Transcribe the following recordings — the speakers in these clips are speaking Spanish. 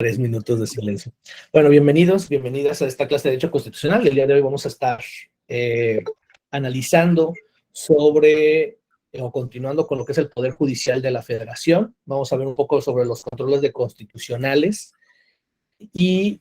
3 minutos de silencio. Bueno, bienvenidas a esta clase de Derecho Constitucional. El día de hoy vamos a estar analizando sobre, o continuando con lo que es el Poder Judicial de la Federación. Vamos a ver un poco sobre los controles de constitucionales y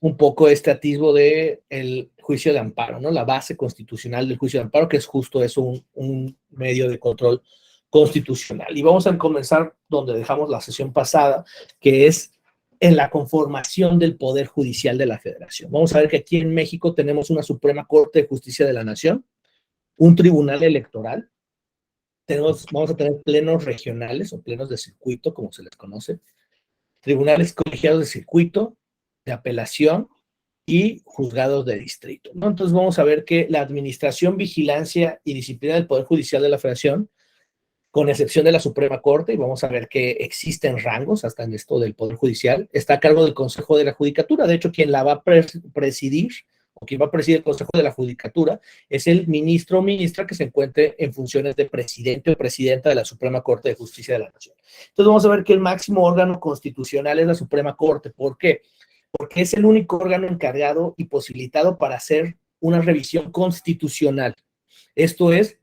un poco este atisbo del juicio de amparo, ¿no? La base constitucional del juicio de amparo, que es justo eso, un medio de control constitucional. Y vamos a comenzar donde dejamos la sesión pasada, que es en la conformación del Poder Judicial de la Federación. Vamos a ver que aquí en México tenemos una Suprema Corte de Justicia de la Nación, un tribunal electoral, vamos a tener plenos regionales o plenos de circuito, como se les conoce, tribunales colegiados de circuito, de apelación y juzgados de distrito, ¿no? Entonces vamos a ver que la administración, vigilancia y disciplina del Poder Judicial de la Federación, con excepción de la Suprema Corte, y vamos a ver que existen rangos hasta en esto del Poder Judicial, está a cargo del Consejo de la Judicatura. De hecho, quien la va a presidir, o quien va a presidir el Consejo de la Judicatura, es el ministro o ministra que se encuentre en funciones de presidente o presidenta de la Suprema Corte de Justicia de la Nación. Entonces vamos a ver que el máximo órgano constitucional es la Suprema Corte. ¿Por qué? Porque es el único órgano encargado y posibilitado para hacer una revisión constitucional. Esto es,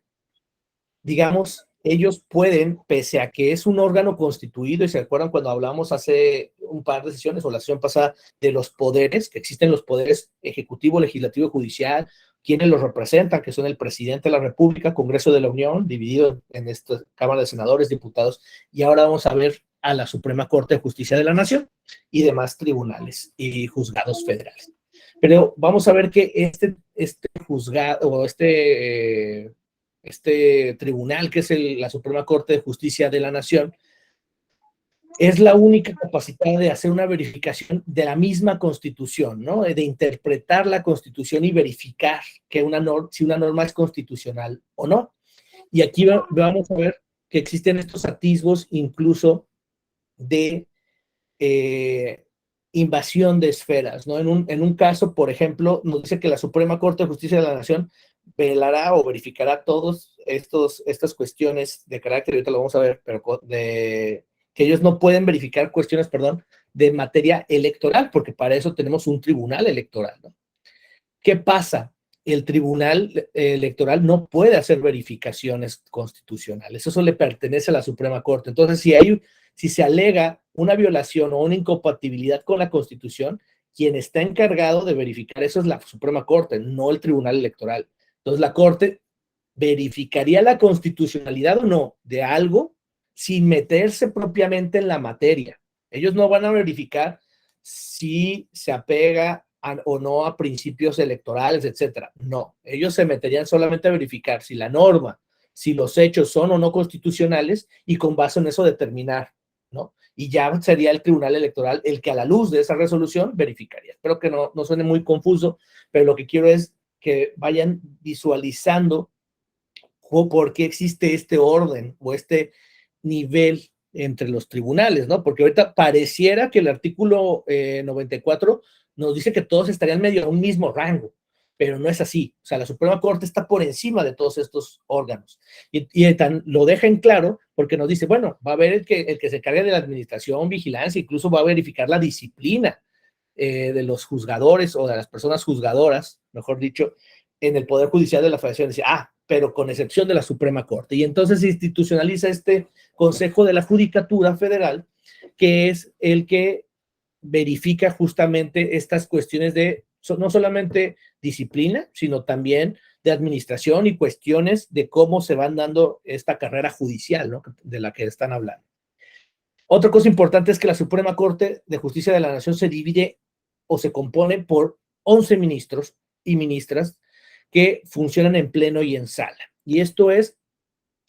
digamos, ellos pueden, pese a que es un órgano constituido, y se acuerdan cuando hablamos hace un par de sesiones o la sesión pasada de los poderes, que existen los poderes ejecutivo, legislativo y judicial, quienes los representan, que son el presidente de la República, Congreso de la Unión, dividido en esta Cámara de Senadores, Diputados, y ahora vamos a ver a la Suprema Corte de Justicia de la Nación y demás tribunales y juzgados federales. Pero vamos a ver que este juzgado o este tribunal, que es la Suprema Corte de Justicia de la Nación, es la única capacitada de hacer una verificación de la misma Constitución, ¿no? De interpretar la Constitución y verificar que si una norma es constitucional o no. Y aquí vamos a ver que existen estos atisbos incluso de invasión de esferas, ¿no? En un caso, por ejemplo, nos dice que la Suprema Corte de Justicia de la Nación velará o verificará todas estas cuestiones de carácter, ahorita lo vamos a ver, pero que ellos no pueden verificar cuestiones, perdón, de materia electoral, porque para eso tenemos un tribunal electoral, ¿no? ¿Qué pasa? El tribunal electoral no puede hacer verificaciones constitucionales, eso le pertenece a la Suprema Corte. Entonces, si se alega una violación o una incompatibilidad con la Constitución, quien está encargado de verificar eso es la Suprema Corte, no el Tribunal Electoral. Entonces, la Corte verificaría la constitucionalidad o no de algo sin meterse propiamente en la materia. Ellos no van a verificar si se apega o no a principios electorales, etcétera. No, ellos se meterían solamente a verificar si la norma, si los hechos son o no constitucionales y con base en eso determinar, ¿no? Y ya sería el Tribunal Electoral el que a la luz de esa resolución verificaría. Espero que no suene muy confuso, pero lo que quiero es que vayan visualizando por qué existe este orden o este nivel entre los tribunales, ¿no? Porque ahorita pareciera que el artículo 94 nos dice que todos estarían medio a un mismo rango, pero no es así. O sea, la Suprema Corte está por encima de todos estos órganos. Y lo deja en claro porque nos dice, bueno, va a haber el que se encargue de la administración, vigilancia, incluso va a verificar la disciplina de los juzgadores o de las personas juzgadoras, mejor dicho, en el Poder Judicial de la Federación. Dice, pero con excepción de la Suprema Corte. Y entonces se institucionaliza este Consejo de la Judicatura Federal, que es el que verifica justamente estas cuestiones de no solamente disciplina, sino también de administración y cuestiones de cómo se van dando esta carrera judicial, ¿no? De la que están hablando. Otra cosa importante es que la Suprema Corte de Justicia de la Nación se divide o se compone por 11 ministros y ministras que funcionan en pleno y en sala. Y esto es,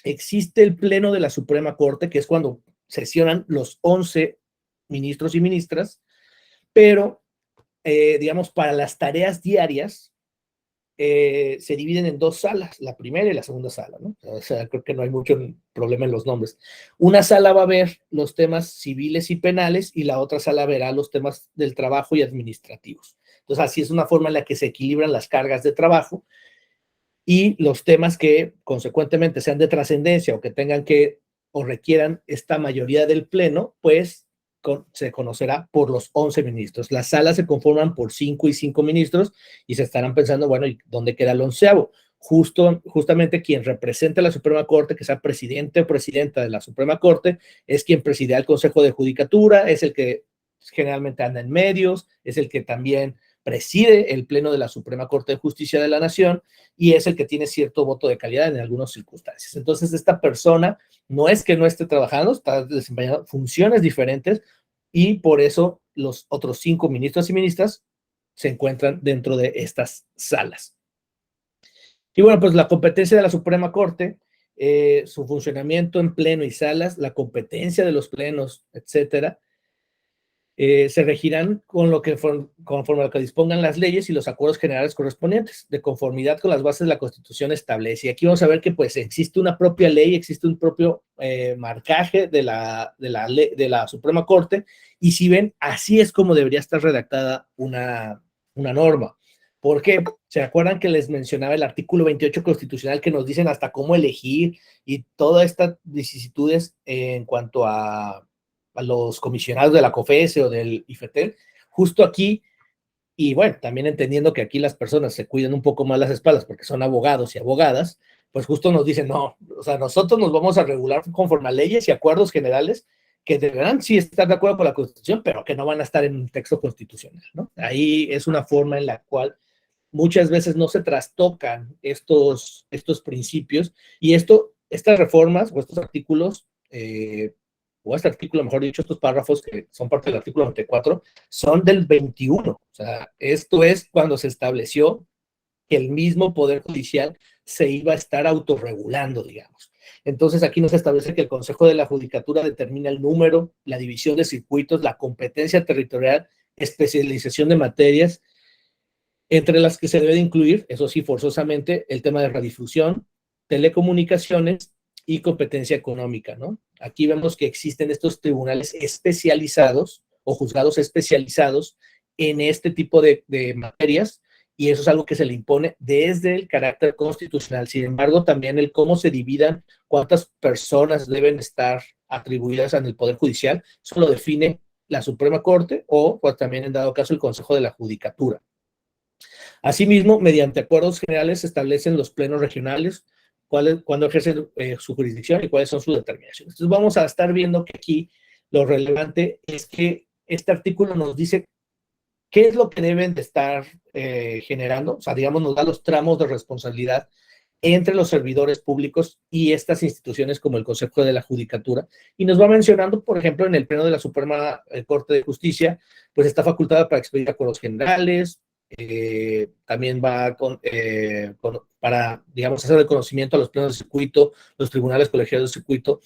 existe el pleno de la Suprema Corte, que es cuando sesionan los 11 ministros y ministras, pero, digamos, para las tareas diarias, se dividen en dos salas, la primera y la segunda sala, ¿no? O sea, creo que no hay mucho problema en los nombres. Una sala va a ver los temas civiles y penales y la otra sala verá los temas del trabajo y administrativos. Entonces, así es una forma en la que se equilibran las cargas de trabajo y los temas que consecuentemente sean de trascendencia o que tengan que o requieran esta mayoría del pleno, pues se conocerá por los 11 ministros. Las salas se conforman por 5 y 5 ministros y se estarán pensando, bueno, ¿y dónde queda el 11º? Justamente quien representa a la Suprema Corte, que sea presidente o presidenta de la Suprema Corte, es quien preside el Consejo de Judicatura, es el que generalmente anda en medios, es el que también preside el Pleno de la Suprema Corte de Justicia de la Nación y es el que tiene cierto voto de calidad en algunas circunstancias. Entonces, esta persona no es que no esté trabajando, está desempeñando funciones diferentes y por eso los otros 5 ministros y ministras se encuentran dentro de estas salas. Y bueno, pues la competencia de la Suprema Corte, su funcionamiento en pleno y salas, la competencia de los plenos, etcétera, se regirán con lo que conforme a lo que dispongan las leyes y los acuerdos generales correspondientes, de conformidad con las bases de la Constitución establece. Y aquí vamos a ver que pues existe una propia ley, existe un propio marcaje de la Suprema Corte, y si ven, así es como debería estar redactada una norma. ¿Por qué? ¿Se acuerdan que les mencionaba el artículo 28 constitucional que nos dicen hasta cómo elegir y todas estas vicisitudes en cuanto a los comisionados de la COFESE o del IFETEL? Justo aquí, y bueno, también entendiendo que aquí las personas se cuidan un poco más las espaldas porque son abogados y abogadas, pues justo nos dicen, no, o sea, nosotros nos vamos a regular conforme a leyes y acuerdos generales que deberán sí estar de acuerdo con la Constitución, pero que no van a estar en un texto constitucional, ¿no? Ahí es una forma en la cual muchas veces no se trastocan estos principios y estas reformas o estos artículos, o este artículo, mejor dicho, estos párrafos que son parte del artículo 94, son del 21. O sea, esto es cuando se estableció que el mismo Poder Judicial se iba a estar autorregulando, digamos. Entonces, aquí nos establece que el Consejo de la Judicatura determina el número, la división de circuitos, la competencia territorial, especialización de materias, entre las que se debe de incluir, eso sí, forzosamente, el tema de radiodifusión, telecomunicaciones y competencia económica, ¿no? Aquí vemos que existen estos tribunales especializados o juzgados especializados en este tipo de materias, y eso es algo que se le impone desde el carácter constitucional. Sin embargo, también el cómo se dividan, cuántas personas deben estar atribuidas en el Poder Judicial, eso lo define la Suprema Corte o pues, también en dado caso el Consejo de la Judicatura. Asimismo, mediante acuerdos generales se establecen los plenos regionales, cuándo ejercen su jurisdicción y cuáles son sus determinaciones. Entonces vamos a estar viendo que aquí lo relevante es que este artículo nos dice qué es lo que deben de estar generando, o sea, digamos, nos da los tramos de responsabilidad entre los servidores públicos y estas instituciones como el Consejo de la Judicatura, y nos va mencionando, por ejemplo, en el Pleno de la Suprema Corte de Justicia, pues está facultada para expedir acuerdos generales, también va para, digamos, hacer el conocimiento a los plenos de circuito, los tribunales colegiados de circuito,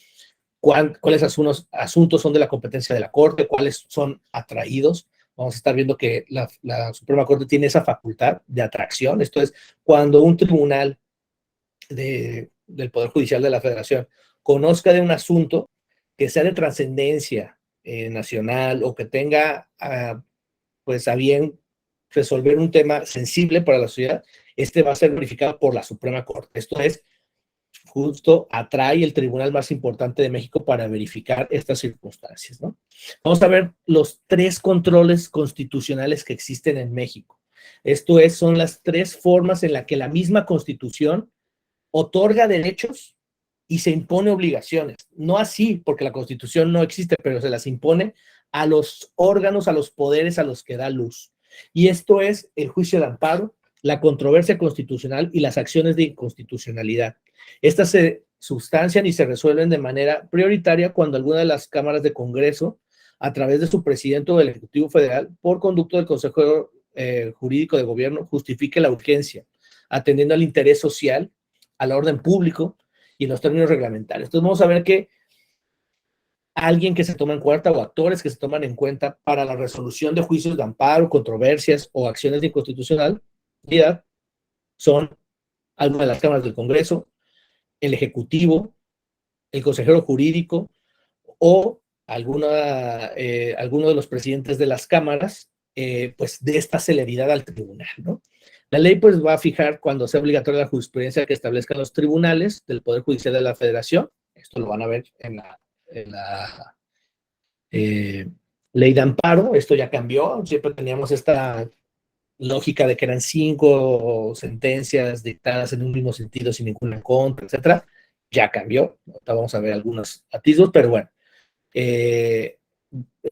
cuáles asuntos son de la competencia de la Corte, cuáles son atraídos. Vamos a estar viendo que la Suprema Corte tiene esa facultad de atracción. Esto es, cuando un tribunal del Poder Judicial de la Federación conozca de un asunto que sea de trascendencia nacional o que tenga pues a bien resolver un tema sensible para la sociedad, este va a ser verificado por la Suprema Corte. Esto es, justo atrae el tribunal más importante de México para verificar estas circunstancias, ¿no? Vamos a ver los 3 controles constitucionales que existen en México. Esto es, son las 3 formas en las que la misma Constitución otorga derechos y se impone obligaciones. No así, porque la Constitución no existe, pero se las impone a los órganos, a los poderes a los que da luz. Y esto es el juicio de amparo, la controversia constitucional y las acciones de inconstitucionalidad. Estas se sustancian y se resuelven de manera prioritaria cuando alguna de las cámaras de Congreso, a través de su presidente o del Ejecutivo Federal, por conducto del Consejo Jurídico de Gobierno, justifique la urgencia, atendiendo al interés social, al orden público y en los términos reglamentarios. Entonces vamos a ver que alguien que se toma en cuenta o actores que se toman en cuenta para la resolución de juicios de amparo, controversias o acciones de inconstitucionalidad son algunas de las cámaras del Congreso, el Ejecutivo, el consejero jurídico o alguno de los presidentes de las cámaras, pues de esta celeridad al tribunal, ¿no? La ley pues va a fijar cuando sea obligatoria la jurisprudencia que establezcan los tribunales del Poder Judicial de la Federación. Esto lo van a ver en Ley de amparo, esto ya cambió, siempre teníamos esta lógica de que eran 5 sentencias dictadas en un mismo sentido sin ninguna en contra, etcétera. Ya cambió, ahorita vamos a ver algunos atisbos, pero bueno,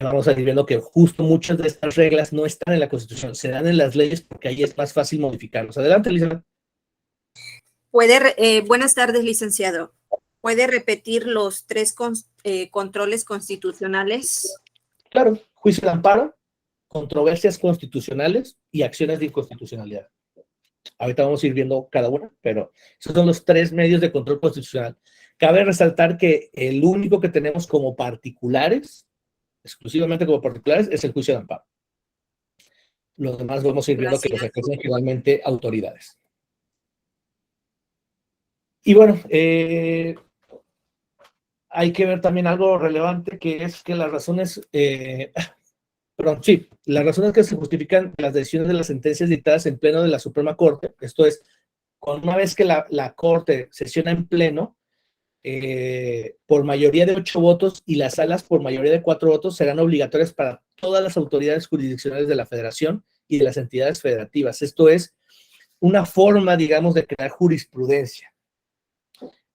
vamos a ir viendo que justo muchas de estas reglas no están en la Constitución, se dan en las leyes porque ahí es más fácil modificarlos. Adelante, Elizabeth. Buenas tardes, licenciado. ¿Puede repetir los 3 controles constitucionales? Claro, juicio de amparo, controversias constitucionales y acciones de inconstitucionalidad. Ahorita vamos a ir viendo cada una, pero esos son los 3 medios de control constitucional. Cabe resaltar que el único que tenemos como particulares, exclusivamente como particulares, es el juicio de amparo. Los demás vamos a ir viendo que los ejercen generalmente autoridades. Y bueno, hay que ver también algo relevante, que es que las razones, perdón, sí, las razones que se justifican las decisiones de las sentencias dictadas en pleno de la Suprema Corte, esto es, una vez que la Corte sesiona en pleno, por mayoría de 8 votos y las salas por mayoría de 4 votos serán obligatorias para todas las autoridades jurisdiccionales de la Federación y de las entidades federativas. Esto es una forma, digamos, de crear jurisprudencia.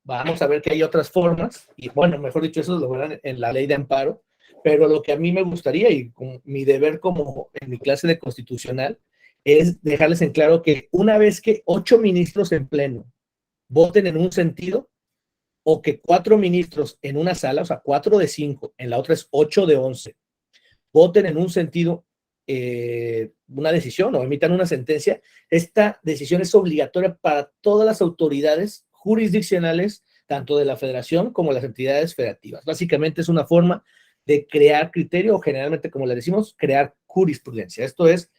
Vamos a ver que hay otras formas, y bueno, mejor dicho, eso lo verán en la ley de amparo, pero lo que a mí me gustaría, y con mi deber como en mi clase de constitucional, es dejarles en claro que una vez que 8 ministros en pleno voten en un sentido, o que 4 ministros en una sala, o sea, 4 de 5, en la otra es 8 de 11, voten en un sentido una decisión o emitan una sentencia, esta decisión es obligatoria para todas las autoridades jurisdiccionales, tanto de la federación como las entidades federativas. Básicamente es una forma de crear criterio, o generalmente, como le decimos, crear jurisprudencia. Esto es,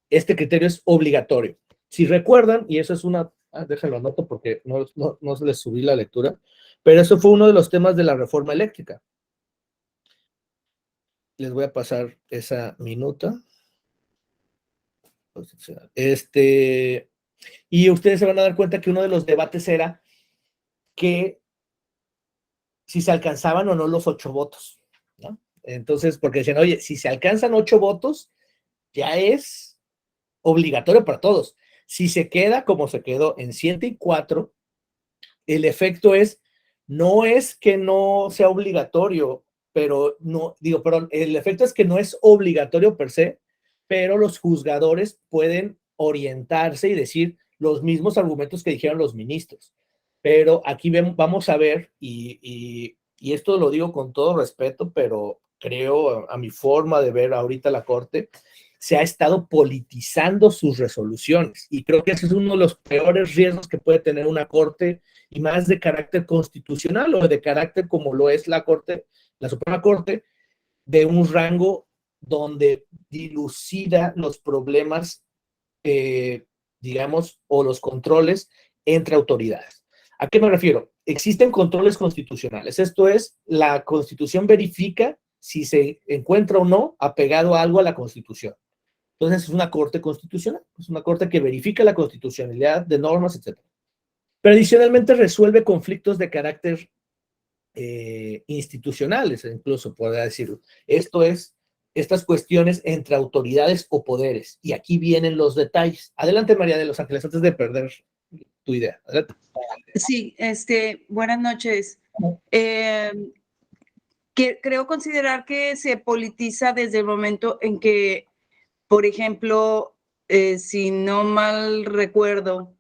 este criterio es obligatorio. Si recuerdan, y eso es una, déjenlo anoto porque no se les subí la lectura, pero eso fue uno de los temas de la reforma eléctrica. Les voy a pasar esa minuta. Y ustedes se van a dar cuenta que uno de los debates era que si se alcanzaban o no los 8 votos, ¿no? Entonces, porque decían, oye, si se alcanzan 8 votos, ya es obligatorio para todos. Si se queda como se quedó en 104, el efecto es, no es que no sea obligatorio, pero no, digo, perdón, el efecto es que no es obligatorio per se, pero los juzgadores pueden orientarse y decir los mismos argumentos que dijeron los ministros. Pero aquí vamos a ver, y esto lo digo con todo respeto, pero creo a mi forma de ver ahorita la Corte, se ha estado politizando sus resoluciones. Y creo que ese es uno de los peores riesgos que puede tener una Corte, y más de carácter constitucional o de carácter como lo es la Corte, la Suprema Corte, de un rango donde dilucida los problemas, digamos, o los controles entre autoridades. ¿A qué me refiero? Existen controles constitucionales. Esto es, la Constitución verifica si se encuentra o no apegado a algo a la Constitución. Entonces, es una corte constitucional, es una corte que verifica la constitucionalidad de normas, etc. Pero adicionalmente resuelve conflictos de carácter institucionales, incluso podría decirlo. Esto es, estas cuestiones entre autoridades o poderes. Y aquí vienen los detalles. Adelante, María de los Ángeles, antes de perder tu idea. Adelante. Sí, buenas noches. Creo considerar que se politiza desde el momento en que, por ejemplo, si no mal recuerdo,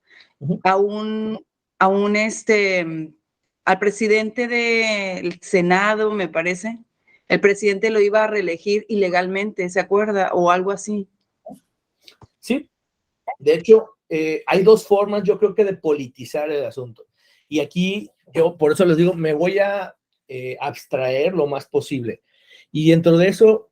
al presidente del Senado, me parece, el presidente lo iba a reelegir ilegalmente, ¿se acuerda? O algo así. Sí, de hecho, hay 2 formas, yo creo que, de politizar el asunto. Y aquí, yo por eso les digo, me voy a abstraer lo más posible. Y dentro de eso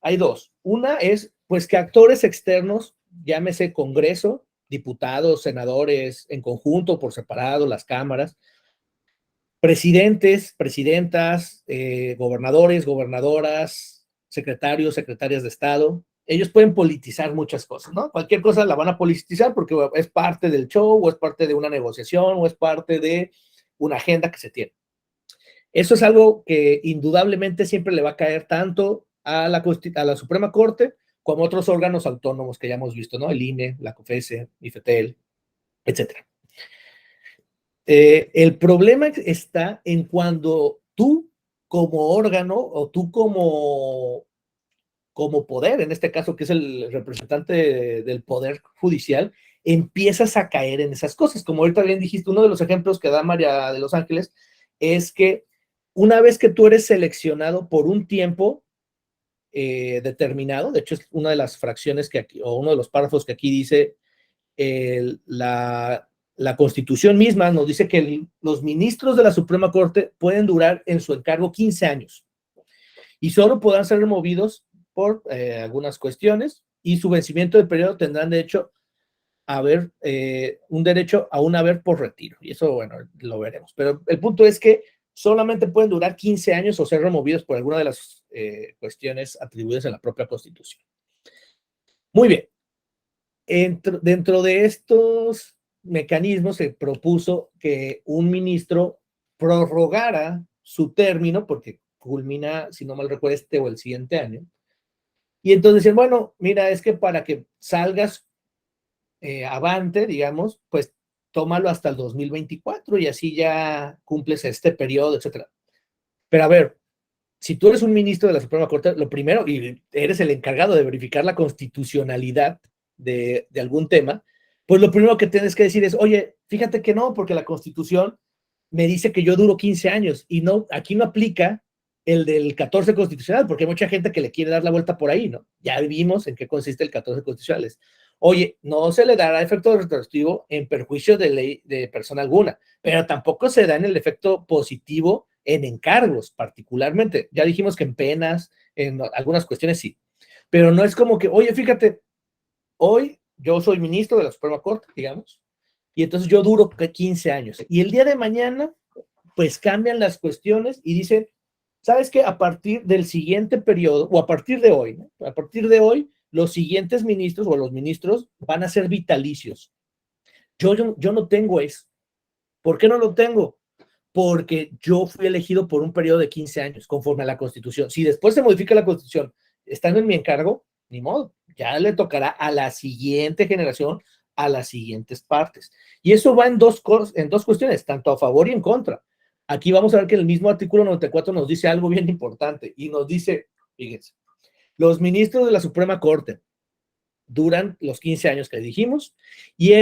hay 2. Una es, pues, que actores externos, llámese Congreso, diputados, senadores, en conjunto, por separado, las cámaras, presidentes, presidentas, gobernadores, gobernadoras, secretarios, secretarias de Estado, ellos pueden politizar muchas cosas, ¿no? Cualquier cosa la van a politizar porque es parte del show, o es parte de una negociación, o es parte de una agenda que se tiene. Eso es algo que indudablemente siempre le va a caer tanto a la Suprema Corte como otros órganos autónomos que ya hemos visto, ¿no? El INE, la COFESE, IFETEL, etcétera. El problema está en cuando tú como órgano o tú como poder, en este caso que es el representante del poder judicial, empiezas a caer en esas cosas. Como ahorita bien dijiste, uno de los ejemplos que da María de los Ángeles es que una vez que tú eres seleccionado por un tiempo determinado, de hecho es una de las fracciones que aquí, o uno de los párrafos que aquí dice, la Constitución misma nos dice que los ministros de la Suprema Corte pueden durar en su encargo 15 años y solo podrán ser removidos por algunas cuestiones, y su vencimiento del periodo tendrán derecho a haber un derecho a un haber por retiro, y eso, bueno, lo veremos, pero el punto es que solamente pueden durar 15 años o ser removidos por alguna de las cuestiones atribuidas en la propia Constitución. Muy bien. Dentro de estos mecanismos se propuso que un ministro prorrogara su término, porque culmina, si no mal recuerdo, este o el siguiente año, y entonces decían, bueno, mira, es que para que salgas avante, digamos, pues tómalo hasta el 2024 y así ya cumples este periodo, etcétera. Pero a ver, si tú eres un ministro de la Suprema Corte, lo primero, y eres el encargado de verificar la constitucionalidad de algún tema, pues lo primero que tienes que decir es, oye, fíjate que no, porque la Constitución me dice que yo duro 15 años y no, aquí no aplica el del 14 constitucional, porque hay mucha gente que le quiere dar la vuelta por ahí, ¿no? Ya vimos en qué consiste el 14 constitucional. Oye, no se le dará efecto retroactivo en perjuicio de ley de persona alguna, pero tampoco se da en el efecto positivo en encargos, particularmente. Ya dijimos que en penas, en algunas cuestiones sí, pero no es como que, oye, fíjate, hoy yo soy ministro de la Suprema Corte, digamos, y entonces yo duro 15 años, y el día de mañana, pues cambian las cuestiones y dicen, ¿sabes qué? A partir del siguiente periodo, o a partir de hoy, ¿no? A partir de hoy, los siguientes ministros o los ministros van a ser vitalicios. Yo no tengo eso. ¿Por qué no lo tengo? Porque yo fui elegido por un periodo de 15 años, conforme a la Constitución. Si después se modifica la Constitución, estando en mi encargo, ni modo, ya le tocará a la siguiente generación, a las siguientes partes. Y eso va en dos cuestiones, tanto a favor y en contra. Aquí vamos a ver que el mismo artículo 94 nos dice algo bien importante, y nos dice, fíjense, los ministros de la Suprema Corte duran los 15 años que dijimos, y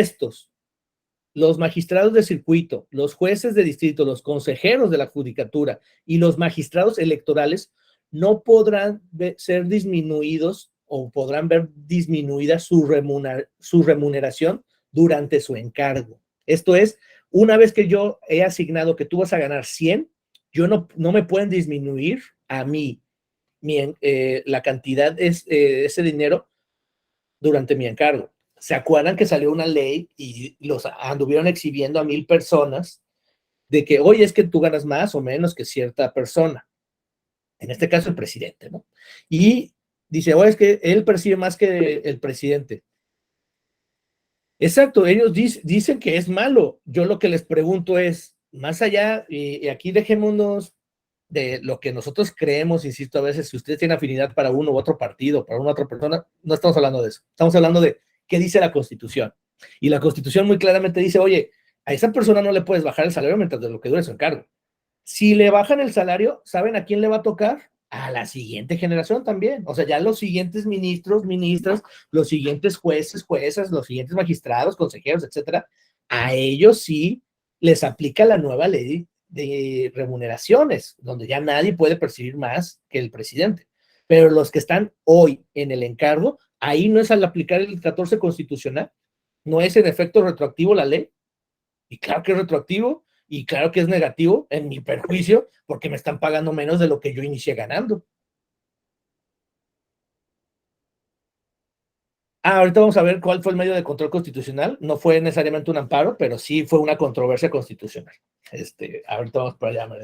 los magistrados de circuito, los jueces de distrito, los consejeros de la judicatura y los magistrados electorales no podrán ser disminuidos o podrán ver disminuida su remuneración durante su encargo. Esto es, una vez que yo he asignado que tú vas a ganar 100, yo no me pueden disminuir a mí la cantidad ese dinero durante mi encargo. ¿Se acuerdan que salió una ley y los anduvieron exhibiendo a 1,000 personas de que, oye, es que tú ganas más o menos que cierta persona? En este caso, el presidente, ¿no? Y dice, oye, es que él percibe más que el presidente. Exacto, ellos dicen que es malo. Yo lo que les pregunto es, más allá, y aquí dejémonos de lo que nosotros creemos, insisto, a veces, si ustedes tienen afinidad para uno u otro partido, para una otra persona, no estamos hablando de eso. Estamos hablando de qué dice la Constitución. Y la Constitución muy claramente dice, oye, a esa persona no le puedes bajar el salario mientras de lo que dure su encargo. Si le bajan el salario, ¿saben a quién le va a tocar? A la siguiente generación también. O sea, ya los siguientes ministros, ministras, los siguientes jueces, juezas, los siguientes magistrados, consejeros, etcétera, a ellos sí les aplica la nueva ley de remuneraciones, donde ya nadie puede percibir más que el presidente. Pero los que están hoy en el encargo, ahí no es al aplicar el 14 constitucional, no es en efecto retroactivo la ley, y claro que es retroactivo, y claro que es negativo en mi perjuicio, porque me están pagando menos de lo que yo inicié ganando. Ahorita vamos a ver cuál fue el medio de control constitucional. No fue necesariamente un amparo, pero sí fue una controversia constitucional. Ahorita vamos para allá,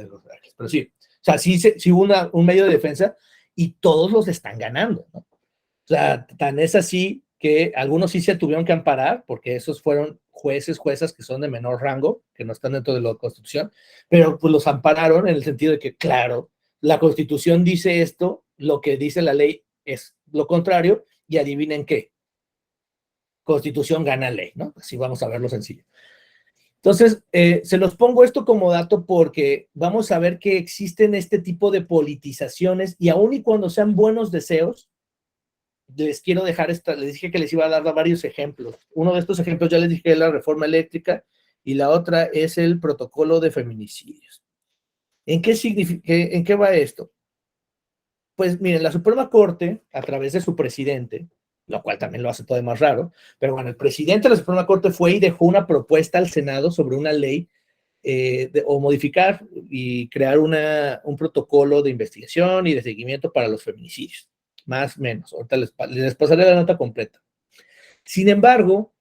pero sí. O sea, sí hubo un medio de defensa y todos los están ganando, ¿no? O sea, tan es así que algunos sí se tuvieron que amparar, porque esos fueron jueces, juezas que son de menor rango, que no están dentro de la Constitución, pero pues los ampararon en el sentido de que, claro, la Constitución dice esto, lo que dice la ley es lo contrario, y adivinen qué, Constitución gana ley, ¿no? Así vamos a verlo sencillo. Entonces, se los pongo esto como dato porque vamos a ver que existen este tipo de politizaciones y aun y cuando sean buenos deseos, les quiero dejar les dije que les iba a dar varios ejemplos. Uno de estos ejemplos ya les dije es la reforma eléctrica y la otra es el protocolo de feminicidios. ¿En qué va esto? Pues miren, la Suprema Corte, a través de su presidente, lo cual también lo hace todo más raro, pero bueno, el presidente de la Suprema Corte fue y dejó una propuesta al Senado sobre una ley o modificar y crear un protocolo de investigación y de seguimiento para los feminicidios, más o menos. Ahorita les pasaré la nota completa. Sin embargo,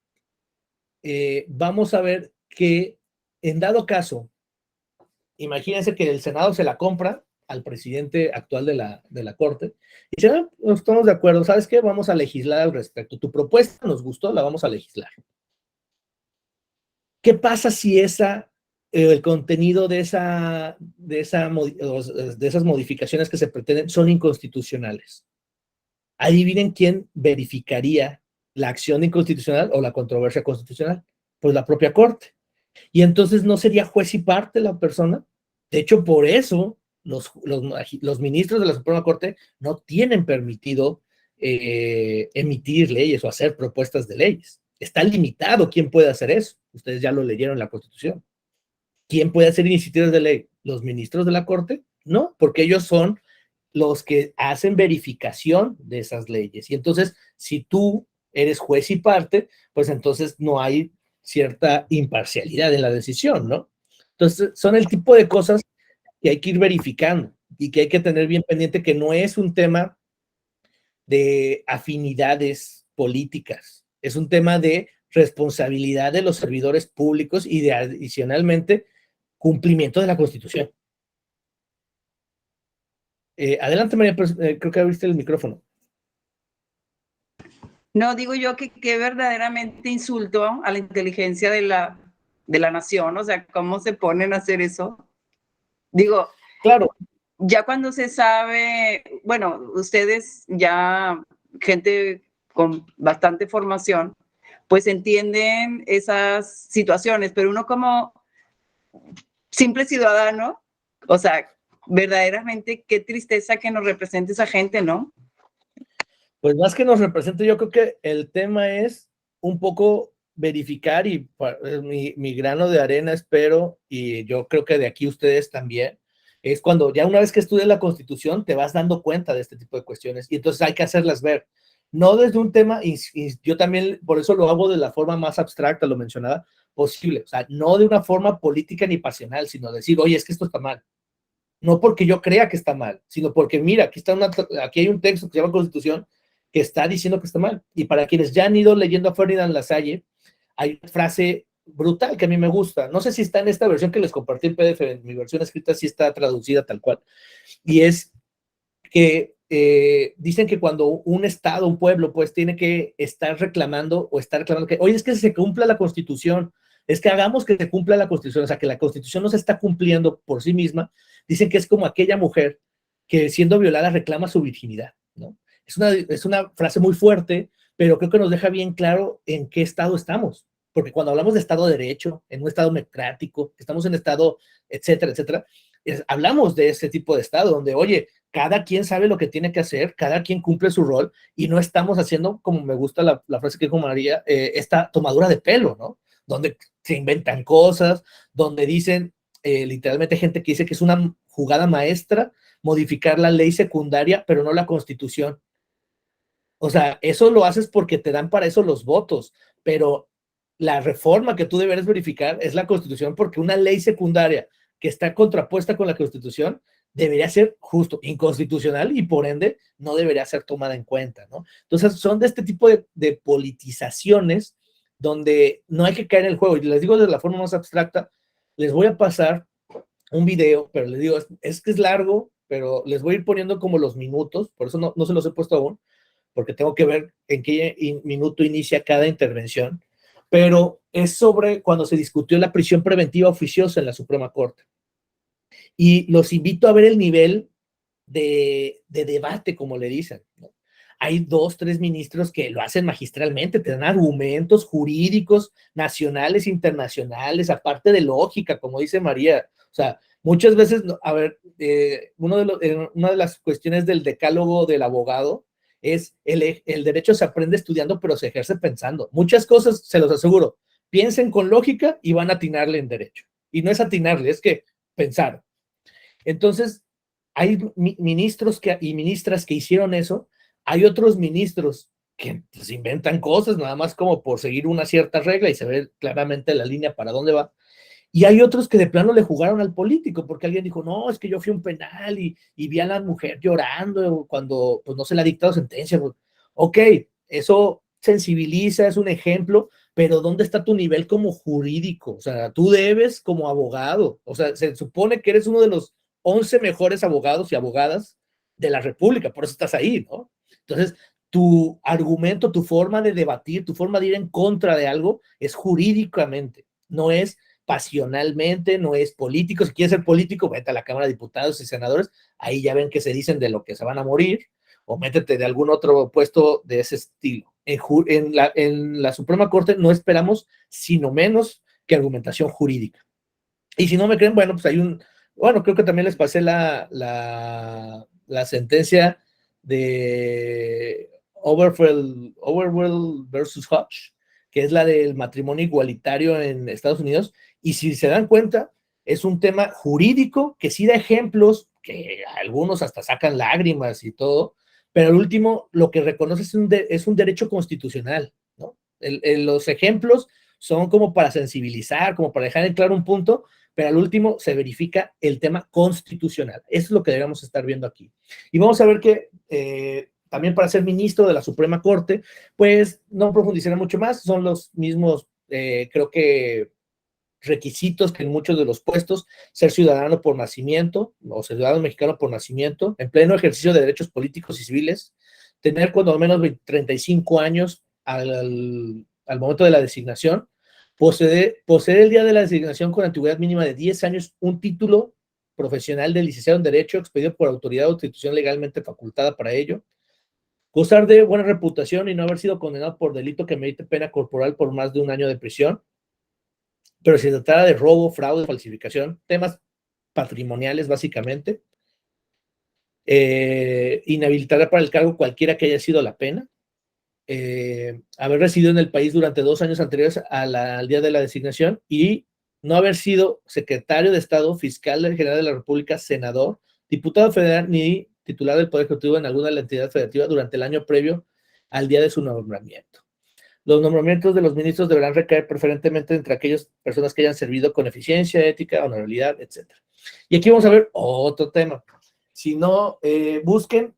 vamos a ver que en dado caso, imagínense que el Senado se la compra al presidente actual de la Corte y dice, ah, no estamos de acuerdo, ¿sabes qué? Vamos a legislar al respecto. Tu propuesta nos gustó, la vamos a legislar. ¿Qué pasa si el contenido de esas modificaciones que se pretenden son inconstitucionales? Adivinen quién verificaría la acción inconstitucional o la controversia constitucional. Pues la propia Corte. Y entonces no sería juez y parte la persona. De hecho, por eso los ministros de la Suprema Corte no tienen permitido emitir leyes o hacer propuestas de leyes. Está limitado quién puede hacer eso. Ustedes ya lo leyeron en la Constitución. ¿Quién puede hacer iniciativas de ley? ¿Los ministros de la Corte? No, porque ellos son los que hacen verificación de esas leyes. Y entonces, si tú eres juez y parte, pues entonces no hay cierta imparcialidad en la decisión, ¿no? Entonces, son el tipo de cosas que hay que ir verificando y que hay que tener bien pendiente que no es un tema de afinidades políticas, es un tema de responsabilidad de los servidores públicos y de adicionalmente cumplimiento de la Constitución. Adelante, María, creo que abriste el micrófono. No, digo yo que verdaderamente insulto a la inteligencia de la nación, o sea, ¿cómo se ponen a hacer eso? Digo, claro, ya cuando se sabe, bueno, ustedes ya, gente con bastante formación, pues entienden esas situaciones, pero uno como simple ciudadano, o sea, verdaderamente qué tristeza que nos represente esa gente, ¿no? Pues más que nos represente, yo creo que el tema es un poco verificar y mi grano de arena espero, y yo creo que de aquí ustedes también, es cuando ya una vez que estudias la Constitución te vas dando cuenta de este tipo de cuestiones y entonces hay que hacerlas ver. No desde un tema, y yo también por eso lo hago de la forma más abstracta, lo mencionaba, posible. O sea, no de una forma política ni pasional, sino decir, oye, es que esto está mal. No porque yo crea que está mal, sino porque mira, aquí hay un texto que se llama Constitución que está diciendo que está mal. Y para quienes ya han ido leyendo a Ferdinand Lassalle, hay una frase brutal que a mí me gusta. No sé si está en esta versión que les compartí en PDF, en mi versión escrita sí está traducida tal cual. Y es que dicen que cuando un estado, un pueblo, pues tiene que estar reclamando que, oye, es que se cumpla la Constitución, es que hagamos que se cumpla la Constitución, o sea, que la Constitución no se está cumpliendo por sí misma. Dicen que es como aquella mujer que siendo violada reclama su virginidad, ¿no? Es una frase muy fuerte, pero creo que nos deja bien claro en qué estado estamos. Porque cuando hablamos de Estado de Derecho, en un Estado democrático, estamos en Estado, etcétera, etcétera, hablamos de ese tipo de Estado, donde, oye, cada quien sabe lo que tiene que hacer, cada quien cumple su rol, y no estamos haciendo, como me gusta la frase que dijo María, esta tomadura de pelo, ¿no? Donde se inventan cosas, donde dicen, literalmente gente que dice que es una jugada maestra modificar la ley secundaria, pero no la Constitución. O sea, eso lo haces porque te dan para eso los votos, pero la reforma que tú deberías verificar es la Constitución, porque una ley secundaria que está contrapuesta con la Constitución debería ser justo inconstitucional y por ende no debería ser tomada en cuenta, ¿no? Entonces son de este tipo de politizaciones donde no hay que caer en el juego. Y les digo de la forma más abstracta, les voy a pasar un video, pero les digo, es que es largo, pero les voy a ir poniendo como los minutos, por eso no se los he puesto aún, porque tengo que ver en qué minuto inicia cada intervención, pero es sobre cuando se discutió la prisión preventiva oficiosa en la Suprema Corte. Y los invito a ver el nivel de debate, como le dicen, ¿no? Hay 2, 3 ministros que lo hacen magistralmente, te dan argumentos jurídicos nacionales, internacionales, aparte de lógica, como dice María. O sea, muchas veces, a ver, una de las cuestiones del decálogo del abogado es el derecho se aprende estudiando, pero se ejerce pensando. Muchas cosas, se los aseguro, piensen con lógica y van a atinarle en derecho. Y no es atinarle, es que pensar. Entonces, hay ministros y ministras que hicieron eso. Hay otros ministros que pues, inventan cosas nada más como por seguir una cierta regla y se ve claramente la línea para dónde va. Y hay otros que de plano le jugaron al político porque alguien dijo, no, es que yo fui a un penal y vi a la mujer llorando cuando pues, no se le ha dictado sentencia. Pues, ok, eso sensibiliza, es un ejemplo, pero ¿dónde está tu nivel como jurídico? O sea, tú debes como abogado, o sea, se supone que eres uno de los 11 mejores abogados y abogadas de la República, por eso estás ahí, ¿no? Entonces, tu argumento, tu forma de debatir, tu forma de ir en contra de algo es jurídicamente, no es pasionalmente, no es político. Si quieres ser político, vete a la Cámara de Diputados y Senadores, ahí ya ven que se dicen de lo que se van a morir, o métete de algún otro puesto de ese estilo. En la Suprema Corte no esperamos sino menos que argumentación jurídica. Y si no me creen, bueno, pues hay bueno, creo que también les pasé la sentencia de Overwell versus Hodge, que es la del matrimonio igualitario en Estados Unidos, y si se dan cuenta, es un tema jurídico que sí da ejemplos, que algunos hasta sacan lágrimas y todo, pero al último lo que reconoce es un derecho constitucional, ¿no? Los ejemplos son como para sensibilizar, como para dejar en claro un punto, pero al último se verifica el tema constitucional. Eso es lo que debemos estar viendo aquí. Y vamos a ver que también para ser ministro de la Suprema Corte, pues no profundizaré mucho más, son los mismos, creo que requisitos que en muchos de los puestos, ser ciudadano por nacimiento o ciudadano mexicano por nacimiento, en pleno ejercicio de derechos políticos y civiles, tener cuando menos 35 años al momento de la designación, poseer el día de la designación con antigüedad mínima de 10 años un título profesional de licenciado en Derecho expedido por autoridad o institución legalmente facultada para ello, gozar de buena reputación y no haber sido condenado por delito que merite pena corporal por más de 1 año de prisión, pero si se tratara de robo, fraude, falsificación, temas patrimoniales básicamente, inhabilitará para el cargo cualquiera que haya sido la pena, haber residido en el país durante 2 años anteriores al día de la designación y no haber sido secretario de Estado, fiscal general de la República, senador, diputado federal ni titular del Poder Ejecutivo en alguna de la entidad federativa durante el año previo al día de su nombramiento. Los nombramientos de los ministros deberán recaer preferentemente entre aquellas personas que hayan servido con eficiencia, ética, honorabilidad, etc. Y aquí vamos a ver otro tema. Si no, busquen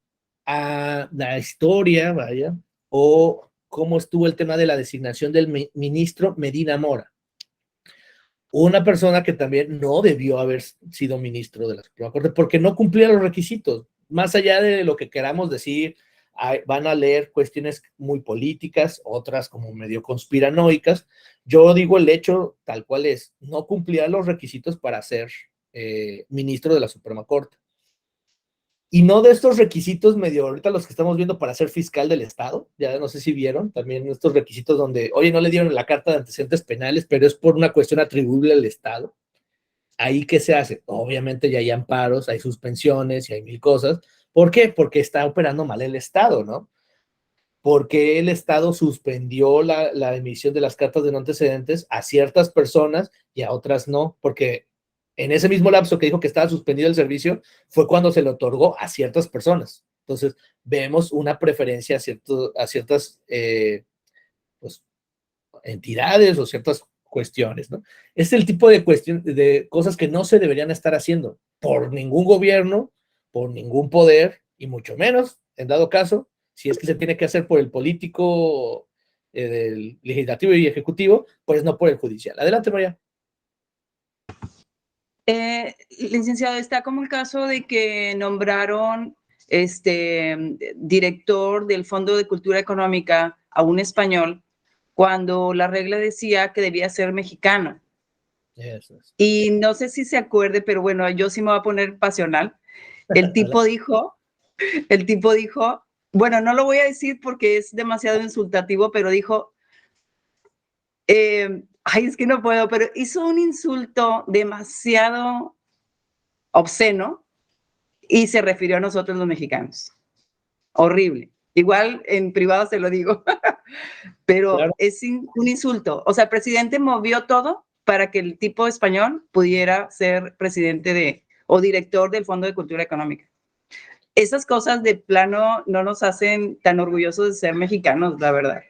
a la historia, vaya, o cómo estuvo el tema de la designación del ministro Medina Mora. Una persona que también no debió haber sido ministro de la Suprema Corte porque no cumplía los requisitos. Más allá de lo que queramos decir, van a leer cuestiones muy políticas, otras como medio conspiranoicas. Yo digo el hecho tal cual es, no cumplía los requisitos para ser ministro de la Suprema Corte. Y no de estos requisitos medio, ahorita los que estamos viendo para ser fiscal del Estado, ya no sé si vieron, también estos requisitos donde, oye, no le dieron la carta de antecedentes penales, pero es por una cuestión atribuible al Estado. ¿Ahí qué se hace? Obviamente ya hay amparos, hay suspensiones y hay mil cosas. ¿Por qué? Porque está operando mal el Estado, ¿no? Porque el Estado suspendió la emisión de las cartas de no antecedentes a ciertas personas y a otras no, porque en ese mismo lapso que dijo que estaba suspendido el servicio fue cuando se le otorgó a ciertas personas. Entonces, vemos una preferencia a ciertas pues, entidades o ciertas cuestiones, ¿no? Es el tipo de cosas que no se deberían estar haciendo por ningún gobierno, por ningún poder, y mucho menos, en dado caso, si es que se tiene que hacer por el político, del legislativo y ejecutivo, pues no por el judicial. Adelante, María. Licenciado, está como el caso de que nombraron director del Fondo de Cultura Económica a un español cuando la regla decía que debía ser mexicano. Eso es. Y no sé si se acuerde, pero bueno, yo sí me voy a poner pasional. El tipo dijo, bueno, no lo voy a decir porque es demasiado insultativo, pero dijo, ay, es que no puedo, pero hizo un insulto demasiado obsceno y se refirió a nosotros los mexicanos. Horrible. Igual en privado se lo digo, pero Claro. es un insulto. O sea, el presidente movió todo para que el tipo español pudiera ser presidente o director del Fondo de Cultura Económica. Esas cosas de plano no nos hacen tan orgullosos de ser mexicanos, la verdad.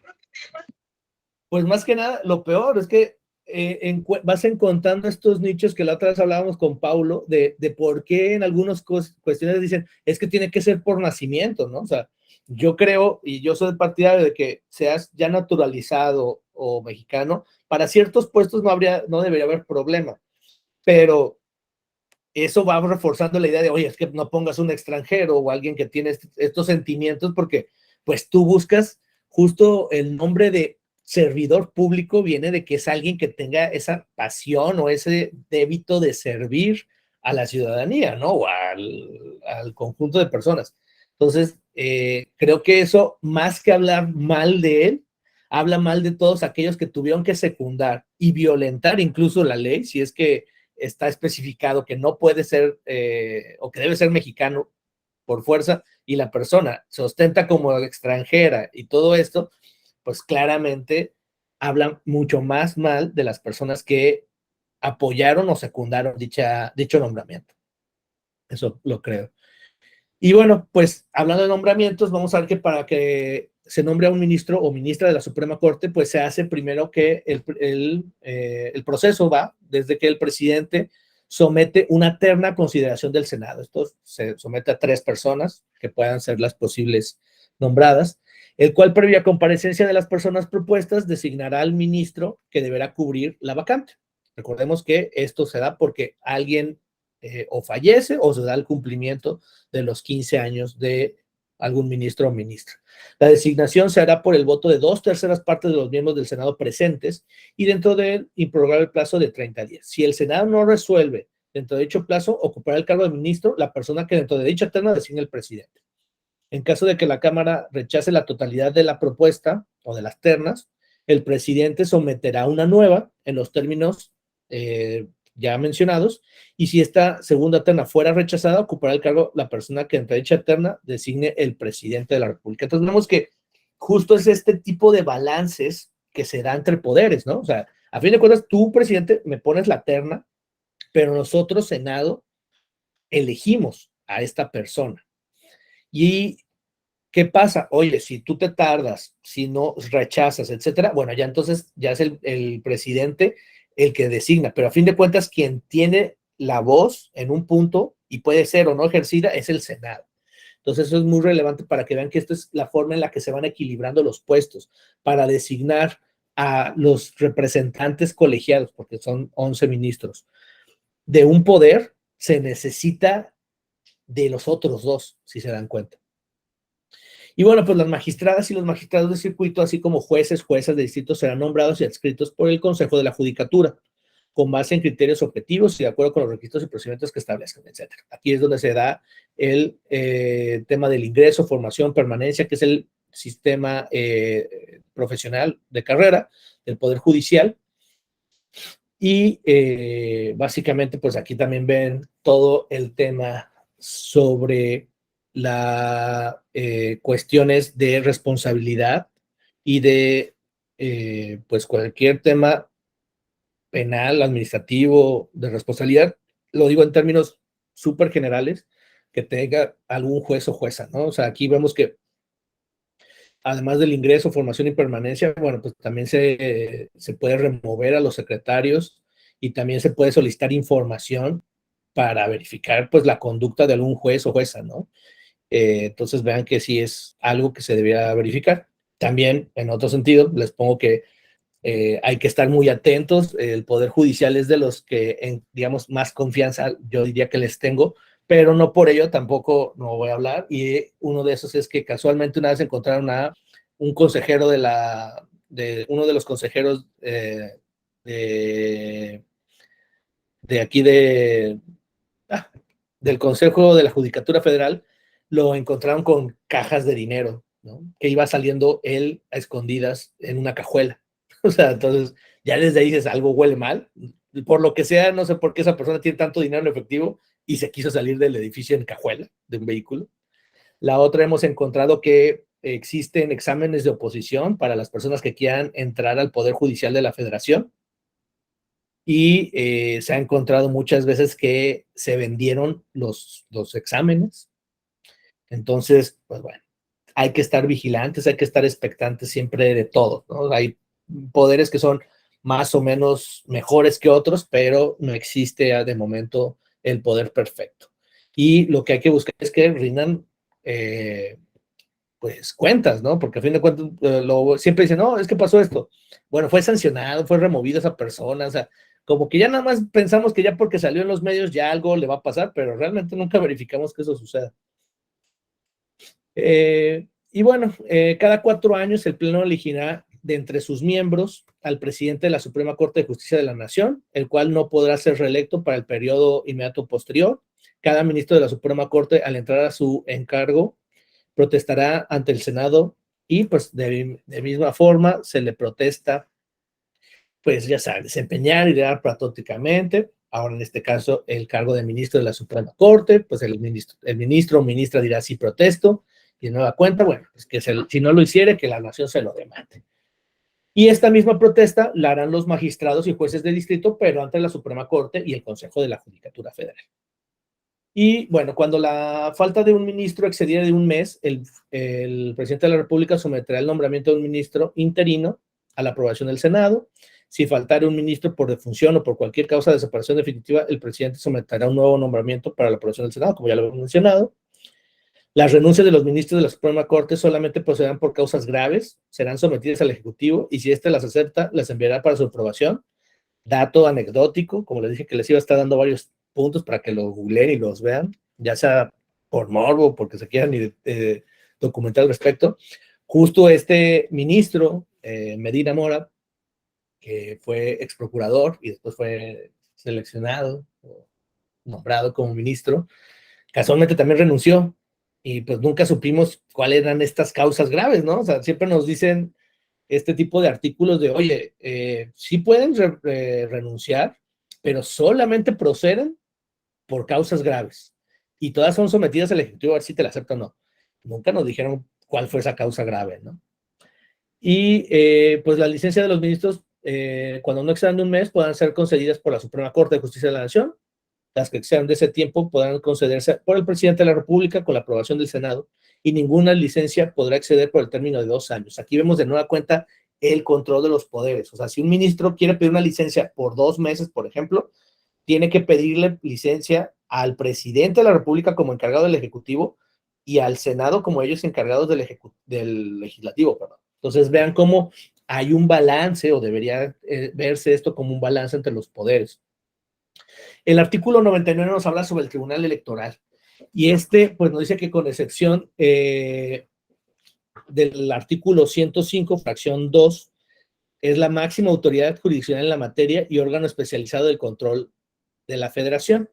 Pues más que nada, lo peor es que vas encontrando estos nichos que la otra vez hablábamos con Paulo, de por qué en algunas cuestiones dicen, es que tiene que ser por nacimiento, ¿no? O sea, yo creo, y yo soy partidario de que seas ya naturalizado o mexicano, para ciertos puestos no debería haber problema, pero eso va reforzando la idea de, oye, es que no pongas un extranjero o alguien que tiene estos sentimientos, porque pues tú buscas justo el nombre de servidor público, viene de que es alguien que tenga esa pasión o ese débito de servir a la ciudadanía, ¿no? O al conjunto de personas. Entonces, creo que eso, más que hablar mal de él, habla mal de todos aquellos que tuvieron que secundar y violentar incluso la ley, si es que está especificado que no puede ser o que debe ser mexicano por fuerza y la persona se ostenta como extranjera y todo esto, pues claramente hablan mucho más mal de las personas que apoyaron o secundaron dicho nombramiento. Eso lo creo. Y bueno, pues hablando de nombramientos, vamos a ver que para que se nombre a un ministro o ministra de la Suprema Corte, pues se hace primero que el proceso va desde que el presidente somete una terna consideración del Senado. Esto se somete a 3 personas que puedan ser las posibles nombradas, el cual previa comparecencia de las personas propuestas designará al ministro que deberá cubrir la vacante. Recordemos que esto se da porque alguien o fallece o se da el cumplimiento de los 15 años de algún ministro o ministra. La designación se hará por el voto de 2/3 partes de los miembros del Senado presentes y dentro del improrrogable plazo de 30 días. Si el Senado no resuelve dentro de dicho plazo, ocupará el cargo de ministro la persona que dentro de dicha terna designe el presidente. En caso de que la Cámara rechace la totalidad de la propuesta o de las ternas, el presidente someterá una nueva en los términos ya mencionados, y si esta segunda terna fuera rechazada, ocupará el cargo la persona que entre dicha terna designe el presidente de la República. Entonces vemos que justo es este tipo de balances que se da entre poderes, ¿no? O sea, a fin de cuentas, tú, presidente, me pones la terna, pero nosotros, Senado, elegimos a esta persona. ¿Y qué pasa? Oye, si tú te tardas, si no rechazas, etcétera, bueno, ya entonces ya es el presidente el que designa, pero a fin de cuentas quien tiene la voz en un punto y puede ser o no ejercida es el Senado. Entonces eso es muy relevante para que vean que esto es la forma en la que se van equilibrando los puestos para designar a los representantes colegiados, porque son 11 ministros. De un poder se necesita de los otros 2, si se dan cuenta. Y bueno, pues las magistradas y los magistrados de circuito, así como jueces, juezas de distrito, serán nombrados y adscritos por el Consejo de la Judicatura, con base en criterios objetivos y de acuerdo con los requisitos y procedimientos que establezcan, etc. Aquí es donde se da el tema del ingreso, formación, permanencia, que es el sistema profesional de carrera del Poder Judicial. Y básicamente, pues aquí también ven todo el tema sobre las cuestiones de responsabilidad y de pues cualquier tema penal, administrativo, de responsabilidad, lo digo en términos súper generales, que tenga algún juez o jueza, ¿no? O sea, aquí vemos que además del ingreso, formación y permanencia, bueno, pues también se puede remover a los secretarios y también se puede solicitar información para verificar pues la conducta de algún juez o jueza, ¿no? Entonces vean que sí es algo que se debería verificar. También, en otro sentido, les pongo que hay que estar muy atentos. El Poder Judicial es de los que, digamos, más confianza yo diría que les tengo, pero no por ello tampoco no voy a hablar. Y uno de esos es que casualmente una vez encontraron a un consejero de uno de los consejeros de aquí del Consejo de la Judicatura Federal lo encontraron con cajas de dinero, ¿no? Que iba saliendo él a escondidas en una cajuela. O sea, entonces ya desde ahí dices, algo huele mal. Por lo que sea, no sé por qué esa persona tiene tanto dinero en efectivo y se quiso salir del edificio en cajuela de un vehículo. La otra, hemos encontrado que existen exámenes de oposición para las personas que quieran entrar al Poder Judicial de la Federación. Y se ha encontrado muchas veces que se vendieron los exámenes. Entonces, pues bueno, hay que estar vigilantes, hay que estar expectantes siempre de todo, ¿no? Hay poderes que son más o menos mejores que otros, pero no existe de momento el poder perfecto. Y lo que hay que buscar es que rindan pues cuentas, ¿no? Porque a fin de cuentas siempre dicen, no, es que pasó esto. Bueno, fue sancionado, fue removido esa persona, o sea, como que ya nada más pensamos que ya porque salió en los medios ya algo le va a pasar, pero realmente nunca verificamos que eso suceda. Y bueno, cada 4 años el Pleno elegirá de entre sus miembros al presidente de la Suprema Corte de Justicia de la Nación, el cual no podrá ser reelecto para el periodo inmediato posterior. Cada ministro de la Suprema Corte, al entrar a su encargo, protestará ante el Senado y pues de misma forma se le protesta, pues ya sabe, desempeñar y dar patrióticamente. Ahora en este caso el cargo de ministro de la Suprema Corte, pues el ministro o ministra dirá sí protesto y de nueva cuenta, bueno, pues que si no lo hiciere, que la nación se lo demande. Y esta misma protesta la harán los magistrados y jueces de distrito, pero ante la Suprema Corte y el Consejo de la Judicatura Federal. Y bueno, cuando la falta de un ministro excediera de un mes, el presidente de la República someterá el nombramiento de un ministro interino a la aprobación del Senado. Si faltara un ministro por defunción o por cualquier causa de separación definitiva, el presidente someterá un nuevo nombramiento para la aprobación del Senado, como ya lo hemos mencionado. Las renuncias de los ministros de la Suprema Corte solamente procederán por causas graves, serán sometidas al Ejecutivo y si éste las acepta, las enviará para su aprobación. Dato anecdótico, como les dije que les iba a estar dando varios puntos para que lo googleen y los vean, ya sea por morbo, porque se quieran documentar al respecto. Justo este ministro, Medina Mora, que fue ex procurador y después fue seleccionado o nombrado como ministro, casualmente también renunció y pues nunca supimos cuáles eran estas causas graves, ¿no? O sea, siempre nos dicen este tipo de artículos de, oye, sí pueden renunciar, pero solamente proceden por causas graves y todas son sometidas al Ejecutivo a ver si te la acepta o no. Nunca nos dijeron cuál fue esa causa grave, ¿no? Y pues la licencia de los ministros, cuando no excedan de un mes, podrán ser concedidas por la Suprema Corte de Justicia de la Nación. Las que excedan de ese tiempo podrán concederse por el presidente de la República con la aprobación del Senado y ninguna licencia podrá exceder por el término de 2 años. Aquí vemos de nueva cuenta el control de los poderes. O sea, si un ministro quiere pedir una licencia por 2 meses, por ejemplo, tiene que pedirle licencia al presidente de la República como encargado del Ejecutivo y al Senado como ellos encargados del Legislativo, perdón. Entonces vean cómo hay un balance o debería verse esto como un balance entre los poderes. El artículo 99 nos habla sobre el Tribunal Electoral y pues nos dice que con excepción del artículo 105, fracción 2, es la máxima autoridad jurisdiccional en la materia y órgano especializado del control de la Federación.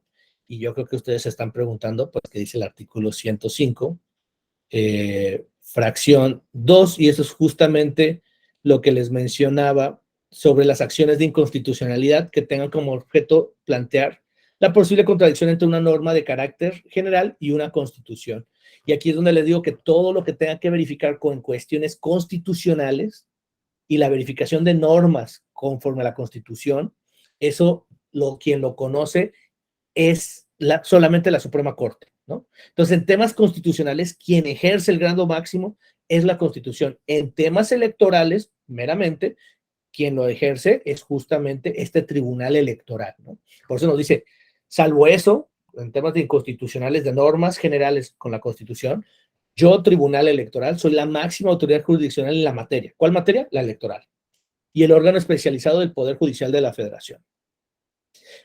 Y yo creo que ustedes se están preguntando, pues, ¿qué dice el artículo 105, fracción 2? Y eso es justamente lo que les mencionaba sobre las acciones de inconstitucionalidad que tengan como objeto plantear la posible contradicción entre una norma de carácter general y una constitución. Y aquí es donde les digo que todo lo que tenga que verificar con cuestiones constitucionales y la verificación de normas conforme a la Constitución, eso quien lo conoce es solamente la Suprema Corte, ¿no? Entonces, en temas constitucionales, quien ejerce el grado máximo es la Constitución. En temas electorales, meramente, quien lo ejerce es justamente este Tribunal Electoral, ¿no? Por eso nos dice, salvo eso, en temas de inconstitucionales, de normas generales con la Constitución, yo, Tribunal Electoral, soy la máxima autoridad jurisdiccional en la materia. ¿Cuál materia? La electoral. Y el órgano especializado del Poder Judicial de la Federación.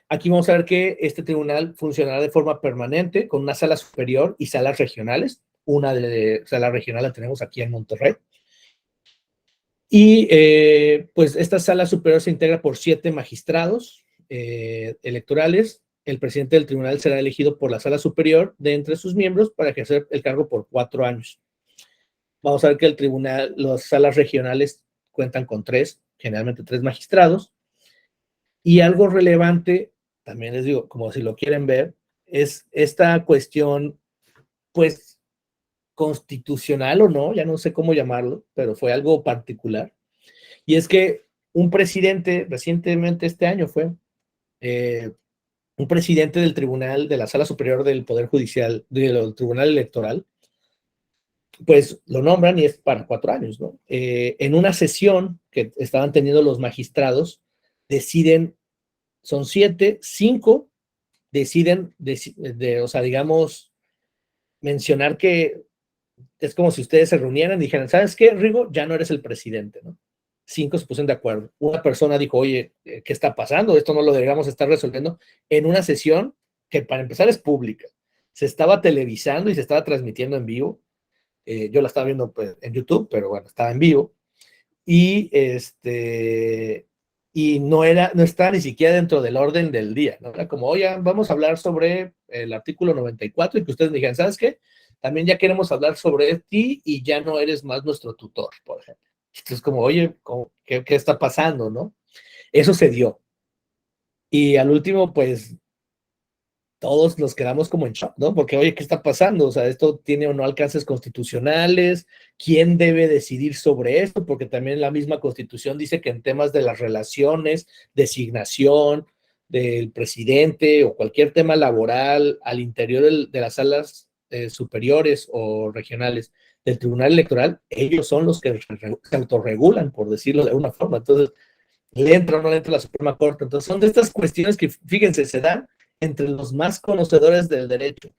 Aquí vamos a ver que este tribunal funcionará de forma permanente con una sala superior y salas regionales. Una de sala regional la tenemos aquí en Monterrey. Y pues esta sala superior se integra por 7 magistrados electorales el presidente del tribunal será elegido por la sala superior de entre sus miembros para ejercer el cargo por 4 años. Vamos a ver que el tribunal, las salas regionales cuentan con 3, generalmente 3 magistrados. Y algo relevante, también les digo, como si lo quieren ver, es esta cuestión, pues, constitucional o no, ya no sé cómo llamarlo, pero fue algo particular. Y es que un presidente, recientemente este año fue, un presidente del tribunal, de la Sala Superior del Poder Judicial, del Tribunal Electoral, pues lo nombran y es para 4 años, ¿no? En una sesión que estaban teniendo los magistrados, deciden, son 7, 5 deciden, o sea, digamos, mencionar que es como si ustedes se reunieran y dijeran, ¿sabes qué, Rigo? Ya no eres el presidente, ¿no? 5 se pusieron de acuerdo. Una persona dijo, oye, ¿qué está pasando? Esto no lo deberíamos estar resolviendo en una sesión que para empezar es pública. Se estaba televisando y se estaba transmitiendo en vivo. Yo la estaba viendo pues, en YouTube, pero bueno, estaba en vivo. Y y no estaba ni siquiera dentro del orden del día, ¿no? Era como, oye, vamos a hablar sobre el artículo 94 y que ustedes me dijeran, ¿sabes qué? También ya queremos hablar sobre ti y ya no eres más nuestro tutor, por ejemplo. Entonces, como, oye, ¿qué está pasando, no? Eso se dio. Y al último, pues, todos nos quedamos como en shock, ¿no? Porque, oye, ¿qué está pasando? O sea, ¿esto tiene o no alcances constitucionales? ¿Quién debe decidir sobre esto? Porque también la misma Constitución dice que en temas de las relaciones, designación del presidente o cualquier tema laboral al interior de las salas superiores o regionales del Tribunal Electoral, ellos son los que se autorregulan, por decirlo de alguna forma. Entonces, le entra o no le entra la Suprema Corte. Entonces, son de estas cuestiones que, fíjense, se dan entre los más conocedores del derecho.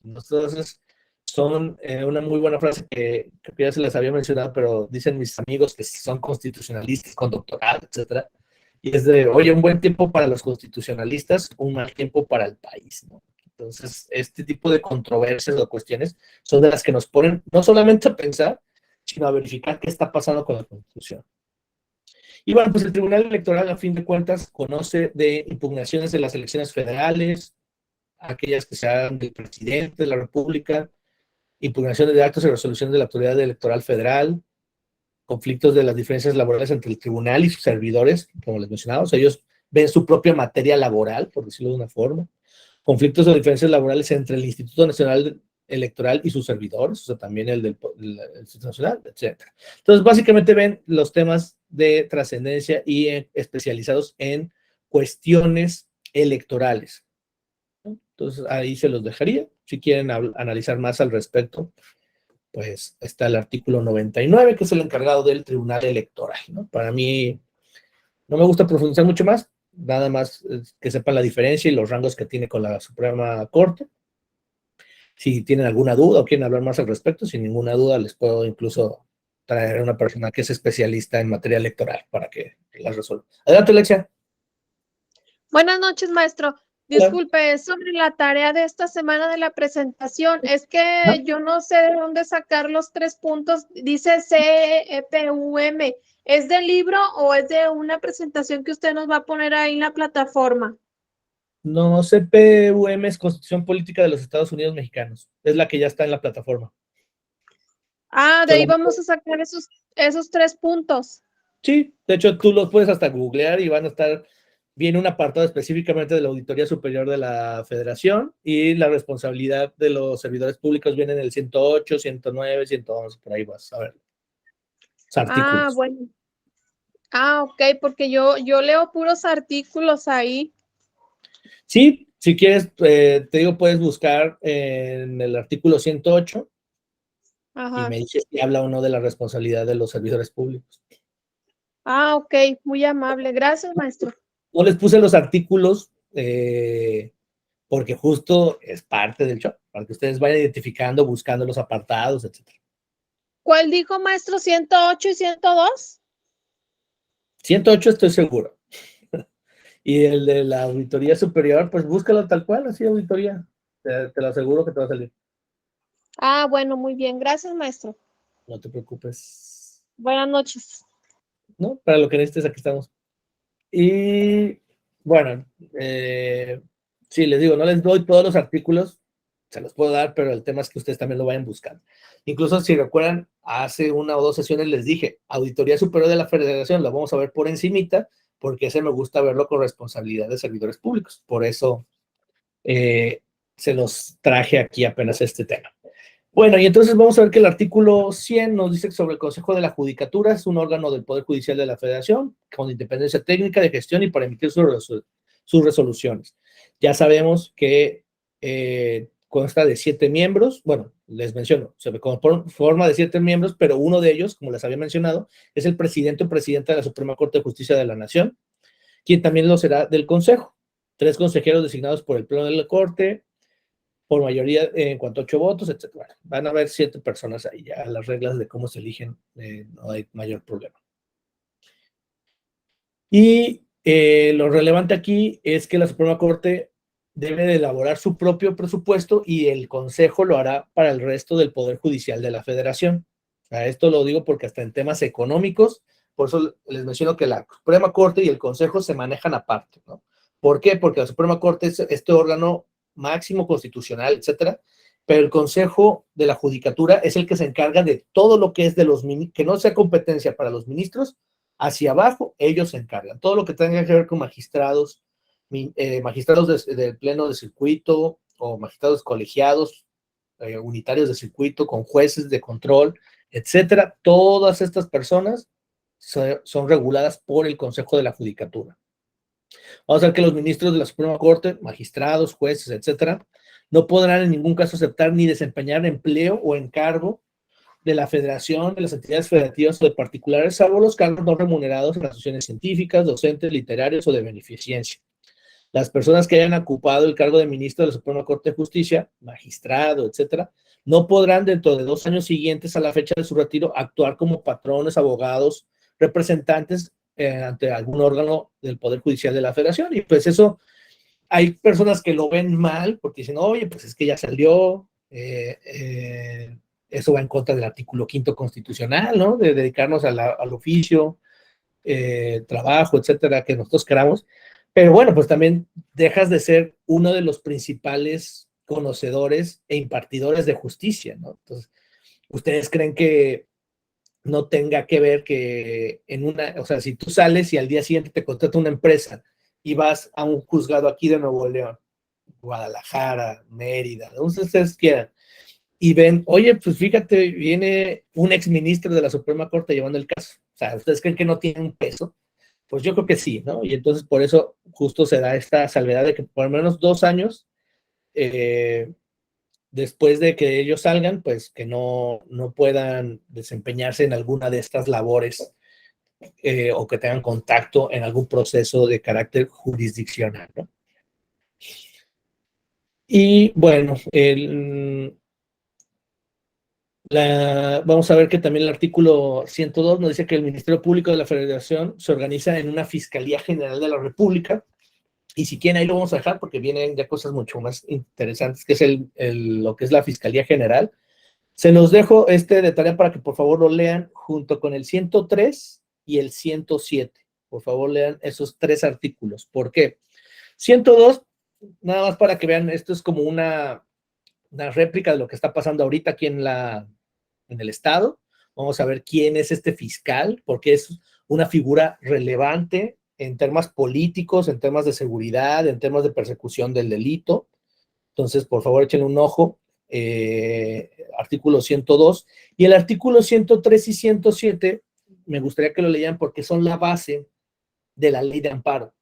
Entonces, son una muy buena frase que ya se les había mencionado, pero dicen mis amigos que son constitucionalistas con doctorado, etcétera. Y es de, oye, un buen tiempo para los constitucionalistas, un mal tiempo para el país, ¿no? Entonces, este tipo de controversias o cuestiones son de las que nos ponen no solamente a pensar, sino a verificar qué está pasando con la Constitución. Y bueno, pues el Tribunal Electoral, a fin de cuentas, conoce de impugnaciones de las elecciones federales, aquellas que se hagan del presidente de la República, impugnaciones de actos y resoluciones de la Autoridad Electoral Federal, conflictos de las diferencias laborales entre el tribunal y sus servidores, como les mencionaba, o sea, ellos ven su propia materia laboral, por decirlo de una forma, conflictos o diferencias laborales entre el Instituto Nacional Electoral y sus servidores, o sea, también el del Instituto Nacional, etc. Entonces, básicamente ven los temas de trascendencia y especializados en cuestiones electorales. Entonces, ahí se los dejaría. Si quieren analizar más al respecto, pues está el artículo 99, que es el encargado del Tribunal Electoral, ¿no? Para mí, no me gusta profundizar mucho más, nada más que sepan la diferencia y los rangos que tiene con la Suprema Corte. Si tienen alguna duda o quieren hablar más al respecto, sin ninguna duda les puedo incluso traer a una persona que es especialista en materia electoral para que las resuelva. Adelante, Alexia. Buenas noches, maestro. Hola. Disculpe, es sobre la tarea de esta semana de la presentación. Es que yo no sé de dónde sacar los 3 puntos. Dice CEPUM. ¿Es del libro o es de una presentación que usted nos va a poner ahí en la plataforma? No, CPUM es Constitución Política de los Estados Unidos Mexicanos. Es la que ya está en la plataforma. Ah, de ahí vamos a sacar esos 3 puntos. Sí, de hecho tú los puedes hasta googlear y van a estar, viene un apartado específicamente de la Auditoría Superior de la Federación y la responsabilidad de los servidores públicos viene en el 108, 109, 111, por ahí vas a ver. Ah, bueno. Ah, ok, porque yo leo puros artículos ahí. Sí, si quieres, te digo, puedes buscar en el artículo 108 Ajá. y me dices si habla o no de la responsabilidad de los servidores públicos. Ah, ok, muy amable. Gracias, maestro. No les puse los artículos porque justo es parte del show, para que ustedes vayan identificando, buscando los apartados, etc. ¿Cuál dijo, maestro? ¿108 y 102? 108 estoy seguro. Y el de la auditoría superior, pues búscalo tal cual, así auditoría. Te lo aseguro que te va a salir. Ah, bueno, muy bien. Gracias, maestro. No te preocupes. Buenas noches. ¿No? Para lo que necesites, aquí estamos. Y bueno, Sí, les digo, no les doy todos los artículos, se los puedo dar, pero el tema es que ustedes también lo vayan buscando. Incluso si recuerdan, hace 1 o 2 sesiones les dije, Auditoría Superior de la Federación, la vamos a ver por encimita, porque ese me gusta verlo con responsabilidad de servidores públicos. Por eso se los traje aquí apenas este tema. Bueno, y entonces vamos a ver que el artículo 100 nos dice que sobre el Consejo de la Judicatura es un órgano del Poder Judicial de la Federación con independencia técnica de gestión y para emitir sus resoluciones. Ya sabemos que consta de 7 miembros, bueno, les menciono, se conforma de 7 miembros, pero uno de ellos, como les había mencionado, es el presidente o presidenta de la Suprema Corte de Justicia de la Nación, quien también lo será del Consejo. 3 consejeros designados por el Pleno de la Corte, por mayoría en cuanto a 8 votos, etc. Bueno, van a haber 7 personas ahí, ya las reglas de cómo se eligen, no hay mayor problema. Y lo relevante aquí es que la Suprema Corte debe de elaborar su propio presupuesto y el Consejo lo hará para el resto del Poder Judicial de la Federación. Esto lo digo porque hasta en temas económicos, por eso les menciono que la Suprema Corte y el Consejo se manejan aparte, ¿no? ¿Por qué? Porque la Suprema Corte es este órgano máximo constitucional, etcétera, pero el Consejo de la Judicatura es el que se encarga de todo lo que es de los que no sea competencia para los ministros, hacia abajo ellos se encargan. Todo lo que tenga que ver con magistrados, magistrados del pleno de circuito o magistrados colegiados, unitarios de circuito, con jueces de control, etcétera, todas estas personas son reguladas por el Consejo de la Judicatura. Vamos a ver que los ministros de la Suprema Corte, magistrados, jueces, etcétera, no podrán en ningún caso aceptar ni desempeñar empleo o encargo de la Federación, de las entidades federativas o de particulares, salvo los cargos no remunerados en asociaciones científicas, docentes, literarios o de beneficencia. Las personas que hayan ocupado el cargo de ministro de la Suprema Corte de Justicia, magistrado, etcétera, no podrán dentro de 2 años siguientes a la fecha de su retiro actuar como patrones, abogados, representantes ante algún órgano del Poder Judicial de la Federación. Y pues eso, hay personas que lo ven mal porque dicen, oye, pues es que ya salió, eso va en contra del artículo 5º constitucional, ¿no? De dedicarnos al oficio, trabajo, etcétera, que nosotros queramos. Pero bueno, pues también dejas de ser uno de los principales conocedores e impartidores de justicia, ¿no? Entonces, ¿ustedes creen que no tenga que ver que o sea, si tú sales y al día siguiente te contrata una empresa y vas a un juzgado aquí de Nuevo León, Guadalajara, Mérida, donde ustedes quieran, y ven, oye, pues fíjate, viene un exministro de la Suprema Corte llevando el caso. O sea, ¿ustedes creen que no tiene un peso? Pues yo creo que sí, ¿no? Y entonces por eso justo se da esta salvedad de que por lo menos 2 años después de que ellos salgan, pues que no puedan desempeñarse en alguna de estas labores o que tengan contacto en algún proceso de carácter jurisdiccional, ¿no? Y bueno, vamos a ver que también el artículo 102 nos dice que el Ministerio Público de la Federación se organiza en una Fiscalía General de la República, y si quieren ahí lo vamos a dejar porque vienen ya cosas mucho más interesantes, que es lo que es la Fiscalía General. Se los dejo de tarea para que por favor lo lean junto con el 103 y el 107. Por favor lean esos 3 artículos. ¿Por qué? 102, nada más para que vean, esto es como una réplica de lo que está pasando ahorita aquí en el estado. Vamos a ver quién es este fiscal, porque es una figura relevante en temas políticos, en temas de seguridad, en temas de persecución del delito. Entonces, por favor, échenle un ojo. Artículo 102. Y el artículo 103 y 107, me gustaría que lo lean porque son la base de la ley de amparo.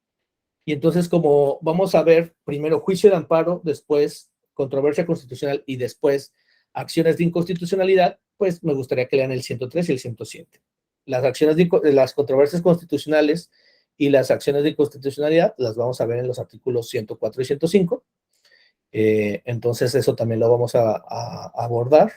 Y entonces, como vamos a ver primero juicio de amparo, después controversia constitucional y después acciones de inconstitucionalidad, pues me gustaría que lean el 103 y el 107. Las controversias constitucionales y las acciones de inconstitucionalidad las vamos a ver en los artículos 104 y 105. Entonces eso también lo vamos a abordar.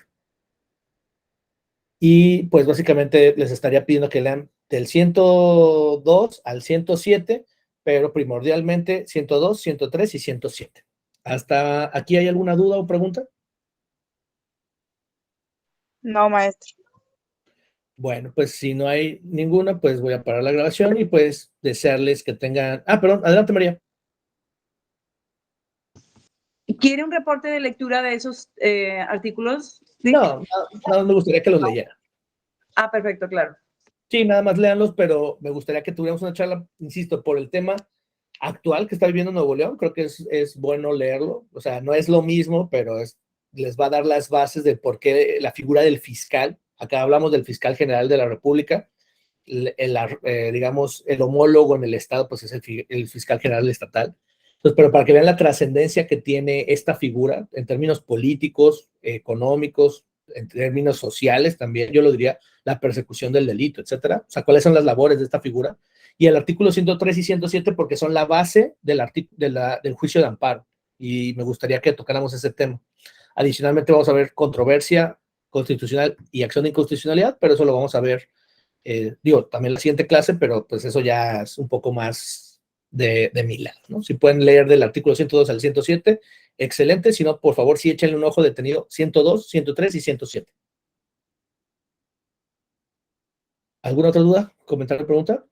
Y pues básicamente les estaría pidiendo que lean del 102 al 107, pero primordialmente 102, 103 y 107. ¿Hasta aquí hay alguna duda o pregunta? No, maestro. Bueno, pues si no hay ninguna, pues voy a parar la grabación y pues desearles que tengan... perdón, adelante María. ¿Quiere un reporte de lectura de esos artículos? ¿Sí? No, nada más me gustaría que los leyera. Ah, perfecto, claro. Sí, nada más léanlos, pero me gustaría que tuviéramos una charla, insisto, por el tema actual que está viviendo Nuevo León. Creo que es bueno leerlo. O sea, no es lo mismo, pero les va a dar las bases de por qué la figura del fiscal. Acá hablamos del fiscal general de la República. Digamos, el homólogo en el Estado, pues es el fiscal general estatal. Entonces, pero para que vean la trascendencia que tiene esta figura en términos políticos, económicos, en términos sociales también, yo lo diría, la persecución del delito, etcétera. O sea, cuáles son las labores de esta figura. Y el artículo 103 y 107 porque son la base del juicio de amparo. Y me gustaría que tocáramos ese tema. Adicionalmente vamos a ver controversia constitucional y acción de inconstitucionalidad, pero eso lo vamos a ver, también la siguiente clase, pero pues eso ya es un poco más de mi lado, ¿no? Si pueden leer del artículo 102 al 107, excelente. Si no, por favor, sí échenle un ojo detenido 102, 103 y 107. ¿Alguna otra duda? ¿Comentario o pregunta?